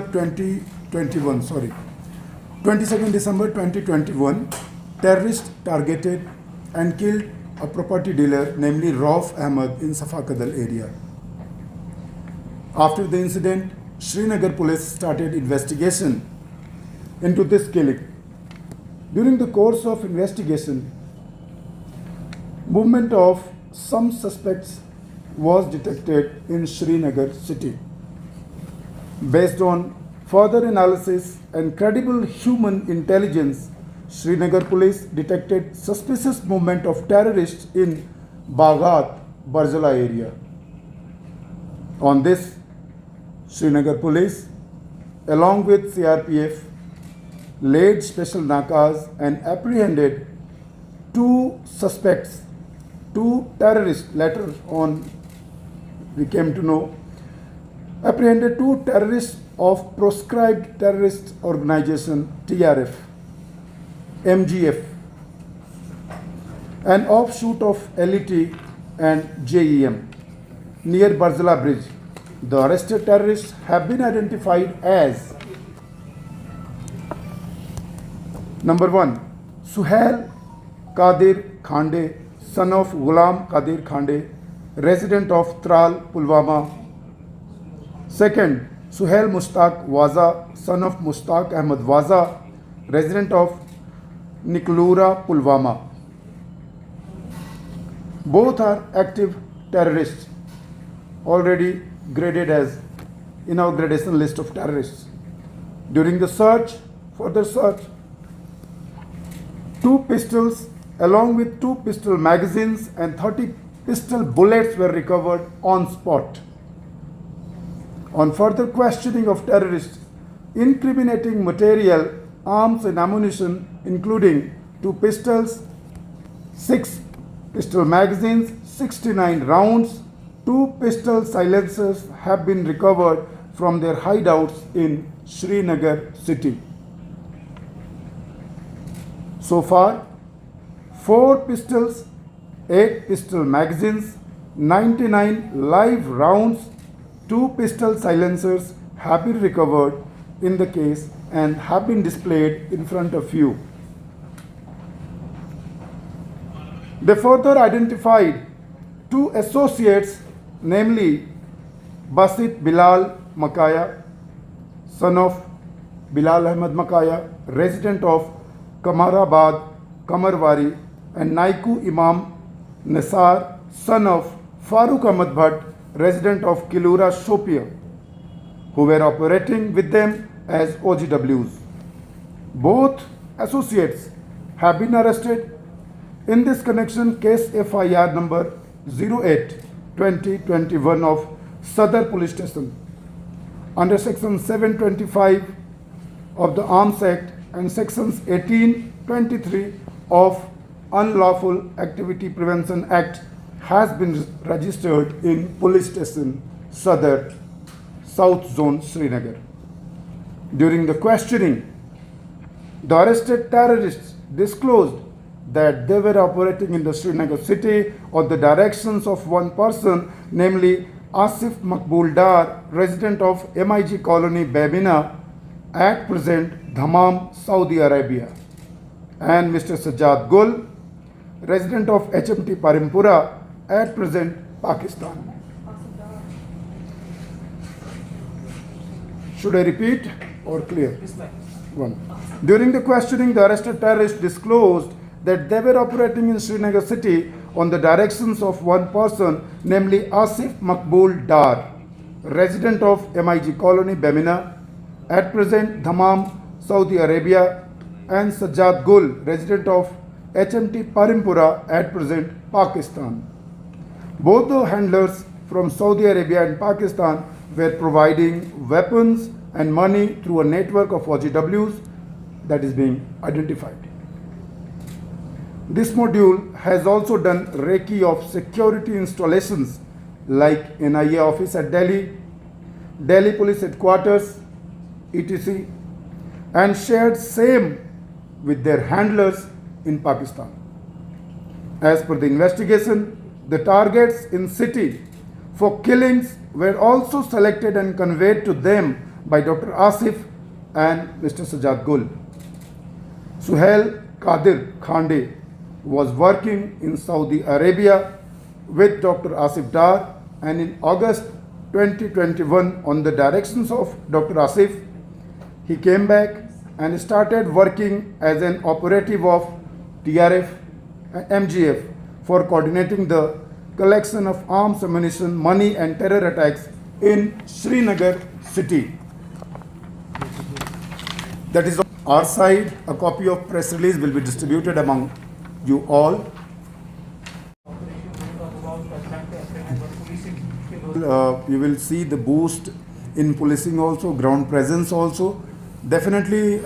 2021, 22nd December 2021, terrorists targeted and killed a property dealer, namely Rauf Ahmed, in Safakadal area. After the incident, Srinagar police started investigation into this killing. During the course of investigation, movement of some suspects was detected in Srinagar city. Based on further analysis and credible human intelligence, Srinagar police detected suspicious movement of terrorists in Baghat, Barjala area. On this, Srinagar police, along with CRPF, laid special nakas and apprehended two suspects, two terrorists. Later on, we came to know, apprehended two terrorists of proscribed terrorist organization TRF, MGF, an offshoot of LET and JEM, near Barjala Bridge. The arrested terrorists have been identified as: number 1, Suhail Qadir Khande, son of Ghulam Qadir Khande, resident of Tral, Pulwama. Second, Suhail Mushtaq Waza, son of Mushtaq Ahmed Waza, resident of Niklura, Pulwama. Both are active terrorists, already graded as in our gradation list of terrorists. During the further search, 2 pistols along with 2 pistol magazines and 30 pistol bullets were recovered on spot. On further questioning of terrorists, incriminating material, arms and ammunition including 2 pistols, 6 pistol magazines, 69 rounds, 2 pistol silencers have been recovered from their hideouts in Srinagar city. So far, 4 pistols, 8 pistol magazines, 99 live rounds, 2 pistol silencers have been recovered in the case and have been displayed in front of you. They further identified 2 associates, namely Basit Bilal Makaya, son of Bilal Ahmed Makaya, resident of Kamarabad, Kamarwari, and Naiku Imam Nisar, son of Farooq Ahmed Bhatt, resident of Kilura, Shopia, who were operating with them as OGWs. Both associates have been arrested. In this connection, case FIR number 08/2021 of Sadar Police Station under section 725 of the Arms Act and sections 18-23 of Unlawful Activity Prevention Act has been registered in Police Station Sadar, South Zone, Srinagar. During the questioning, the arrested terrorists disclosed that they were operating in the Srinagar city on the directions of one person, namely Asif Makbul Dar, resident of MIG Colony, Babina, at present Dammam, Saudi Arabia, and Mr. Sajjad Gul, resident of HMT Parimpura, at present Pakistan. Should I repeat or clear? One. During the questioning, the arrested terrorists disclosed that they were operating in Srinagar city on the directions of one person, namely Asif Makbul Dar, resident of MIG Colony, Bamina, at present Dammam, Saudi Arabia, and Sajjad Gul, resident of HMT Parimpura, at present Pakistan. Both the handlers from Saudi Arabia and Pakistan were providing weapons and money through a network of OGWs that is being identified. This module has also done recce of security installations like NIA office at Delhi, Delhi Police Headquarters, etc., and shared same with their handlers in Pakistan. As per the investigation, the targets in city for killings were also selected and conveyed to them by Dr. Asif and Mr. Sajjad Gul. Suhail Qadir Khande was working in Saudi Arabia with Dr. Asif Dar, and in August 2021, on the directions of Dr. Asif, he came back and started working as an operative of TRF and MGF for coordinating the collection of arms, ammunition, money and terror attacks in Srinagar city. That is on our side. A copy of press release will be distributed among you all. You will see the boost in policing also, ground presence also. Definitely